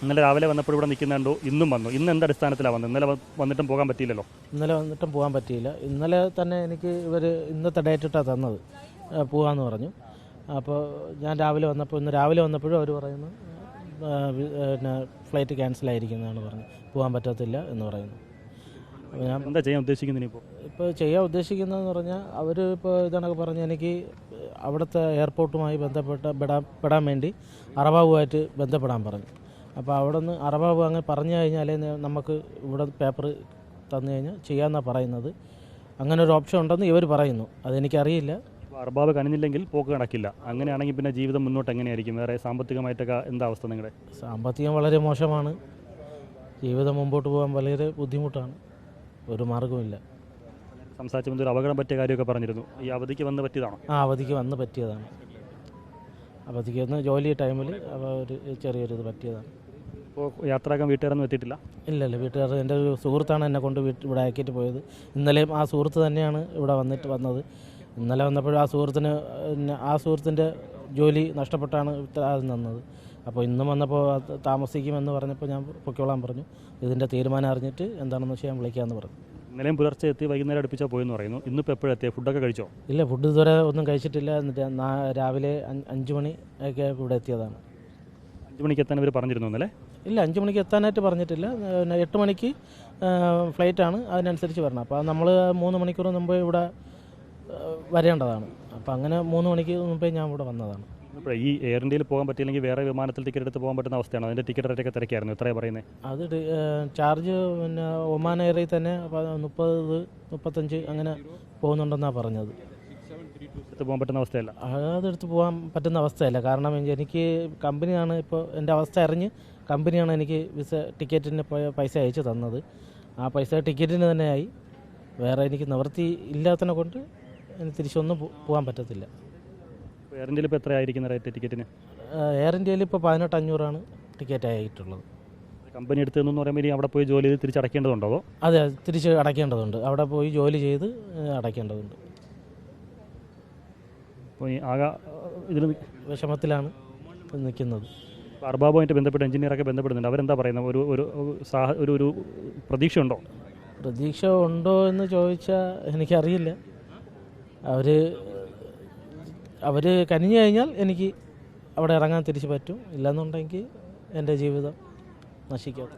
ഇന്നലെ രാവിലെ വന്നപ്പോൾ ഇവിടെ നിൽക്കുന്നുണ്ടോ? ഇന്നും വന്നു. ഇന്ന് എന്ത് അടിസ്ഥാനത്തിലാണ് വന്നത്? ഇന്നലെ വന്നിട്ടും പോകാൻ പറ്റിയില്ലല്ലോ. ഇന്നലെ വന്നിട്ടും പോകാൻ പറ്റിയില്ല. ഇന്നലെ തന്നെ എനിക്ക് ഇവർ ഇന്നത്തെ ഡേറ്റിട്ടാണ് തന്നത്, പോകാമെന്ന് പറഞ്ഞു. അപ്പോൾ ഞാൻ ഇന്ന് രാവിലെ വന്നപ്പോഴും അവർ പറയുന്നു പിന്നെ ഫ്ലൈറ്റ് ക്യാൻസലായിരിക്കുന്നതാണ് പറഞ്ഞു, പോകാൻ പറ്റത്തില്ല എന്ന് പറയുന്നു. ഞാൻ എന്താ ചെയ്യാൻ ഉദ്ദേശിക്കുന്നത് ഇപ്പോൾ ചെയ്യാൻ ഉദ്ദേശിക്കുന്നതെന്ന് പറഞ്ഞാൽ അവർ ഇപ്പോൾ ഇതാണൊക്കെ പറഞ്ഞ് എനിക്ക് അവിടുത്തെ എയർപോർട്ടുമായി പെടാൻ വേണ്ടി അറബാബുമായിട്ട് ബന്ധപ്പെടാൻ പറഞ്ഞു. അപ്പോൾ അവിടെ നിന്ന് അറബാബു അങ്ങ് പറഞ്ഞു കഴിഞ്ഞാലേ നമുക്ക് ഇവിടെ പേപ്പർ തന്നു കഴിഞ്ഞാൽ ചെയ്യാമെന്നാണ് പറയുന്നത്. അങ്ങനെ ഒരു ഓപ്ഷൻ ഉണ്ടെന്ന് ഇവർ പറയുന്നു, അതെനിക്കറിയില്ല. അറബാബ് കനിഞ്ഞില്ലെങ്കിൽ പോക്ക് നടക്കില്ല. അങ്ങനെയാണെങ്കിൽ പിന്നെ ജീവിതം മുന്നോട്ട് എങ്ങനെയായിരിക്കും? വേറെ സാമ്പത്തികമായിട്ടൊക്കെ എന്താ അവസ്ഥ നിങ്ങളുടെ? സാമ്പത്തികം വളരെ മോശമാണ്. ജീവിതം മുമ്പോട്ട് പോകാൻ വളരെ ബുദ്ധിമുട്ടാണ്, ഒരു മാർഗവുമില്ല. സംസാരിച്ചപ്പോൾ ഒരു അപകടം പറ്റിയ കാര്യമൊക്കെ പറഞ്ഞിരുന്നു. ഈ അവധിക്ക് വന്ന് പറ്റിയതാണോ? അവധിക്ക് വന്ന് പറ്റിയതാണ്. അവധിക്ക് വന്ന് ജോലി ടൈമിൽ ഒരു ചെറിയൊരു ഇത് പറ്റിയതാണ്. ഇപ്പോൾ യാത്രയാക്കാൻ വീട്ടുകാരൊന്നും എത്തിയിട്ടില്ല? ഇല്ലല്ല, വീട്ടുകാർ എൻ്റെ ഒരു സുഹൃത്താണ് എന്നെ കൊണ്ട് ഇവിടെ ആക്കിയിട്ട് പോയത്. ഇന്നലെയും ആ സുഹൃത്ത് തന്നെയാണ് ഇവിടെ വന്നത്. ഇന്നലെ വന്നപ്പോഴും ആ സുഹൃത്തിൻ്റെ ജോലി നഷ്ടപ്പെട്ടാണ് നിന്നത്. അപ്പോൾ ഇന്നും വന്നപ്പോൾ താമസിക്കുമെന്ന് പറഞ്ഞപ്പോൾ ഞാൻ പൊയ്ക്കോളാൻ പറഞ്ഞു. ഇതിൻ്റെ തീരുമാനം അറിഞ്ഞിട്ട് എന്താണെന്ന് വെച്ചാൽ ഞാൻ വിളിക്കാമെന്ന് പറഞ്ഞു. ഇന്നലെയും പുലർച്ചെ എത്തി, വൈകുന്നേരം അടുപ്പിച്ചാൽ പോയെന്ന് പറയുന്നു. ഇന്നിപ്പോൾ എപ്പോഴെത്തിയ? ഫുഡൊക്കെ കഴിച്ചോ? ഇല്ല, ഫുഡ് ഇതുവരെ ഒന്നും കഴിച്ചിട്ടില്ല. എന്നിട്ട് രാവിലെ 5 മണി ഒക്കെ ഇവിടെ എത്തിയതാണ്. 5 മണിക്ക് എത്താൻ ഇവർ പറഞ്ഞിരുന്നു ഇന്നലെ? ഇല്ല, 5 മണിക്ക് എത്താനായിട്ട് പറഞ്ഞിട്ടില്ല. 8 മണിക്ക് ഫ്ലൈറ്റാണ്, അതിനനുസരിച്ച് വരണം. അപ്പോൾ നമ്മൾ 3 മണിക്കൂർ മുമ്പേ ഇവിടെ വരേണ്ടതാണ്. അപ്പോൾ അങ്ങനെ 3 മണിക്ക് മുമ്പേ ഞാൻ ഇവിടെ വന്നതാണ്. ഇപ്പോൾ ഈ എയർ ഇന്ത്യയിൽ പോകാൻ പറ്റിയില്ലെങ്കിൽ വേറെ വിമാനത്തിൽ ടിക്കറ്റ് എടുത്ത് പോകാൻ പറ്റുന്ന അവസ്ഥയാണ്. അതിൻ്റെ ടിക്കറ്റ് റേറ്റൊക്കെ തിരക്കായിരുന്നു. എത്രയാണ് പറയുന്നത്? അത് ചാർജ് പിന്നെ ഒമാൻ എയറിൽ തന്നെ 30-35 അങ്ങനെ പോകുന്നുണ്ടെന്നാണ് പറഞ്ഞത്. എടുത്ത് പോകാൻ പറ്റുന്ന അവസ്ഥയല്ല. അതെടുത്ത് പോകാൻ പറ്റുന്ന അവസ്ഥയല്ല. കാരണം എനിക്ക് കമ്പനിയാണ് ഇപ്പോൾ എൻ്റെ അവസ്ഥ അറിഞ്ഞ് കമ്പനിയാണ് എനിക്ക് ടിക്കറ്റിന് പൈസ അയച്ചു തന്നത്. ആ പൈസ ടിക്കറ്റിന് തന്നെ ആയി. വേറെ എനിക്ക് നിവൃത്തി ഇല്ലാത്തതിനെ കൊണ്ട് എനിക്ക് തിരിച്ചൊന്നും പോകാൻ പറ്റത്തില്ല. എയർ ഇന്ത്യയിൽ ഇപ്പോൾ എത്രയായിരിക്കുന്ന റേറ്റ് ടിക്കറ്റിന്? എയർ ഇന്ത്യയിൽ ഇപ്പോൾ 18,500 ടിക്കറ്റ് ആയിട്ടുള്ളത്. കമ്പനി എടുത്തതെന്ന് പറയുമ്പോൾ ഇനി അവിടെ പോയി ജോലി ചെയ്ത് തിരിച്ചടയ്ക്കേണ്ടതുണ്ടോ? അതെ, തിരിച്ച് അടയ്ക്കേണ്ടതുണ്ട്. അവിടെ പോയി ജോലി ചെയ്ത് അടയ്ക്കേണ്ടതുണ്ട്. അപ്പോൾ ഈ ആകെ ഇതിൽ വിഷമത്തിലാണ് നിൽക്കുന്നത്. അർബാബുമായിട്ട് ബന്ധപ്പെട്ട് എഞ്ചിനീയറൊക്കെ ബന്ധപ്പെടുന്നുണ്ട്. അവരെന്താ പറയുന്നത്? ഒരു പ്രതീക്ഷ ഉണ്ടോ? പ്രതീക്ഷ ഉണ്ടോ എന്ന് ചോദിച്ചാൽ എനിക്കറിയില്ല. അവർ കനിഞ്ഞു കഴിഞ്ഞാൽ എനിക്ക് അവിടെ ഇറങ്ങാൻ തിരിച്ച് പറ്റും. ഇല്ലെന്നുണ്ടെങ്കിൽ എൻ്റെ ജീവിതം നശിക്കും.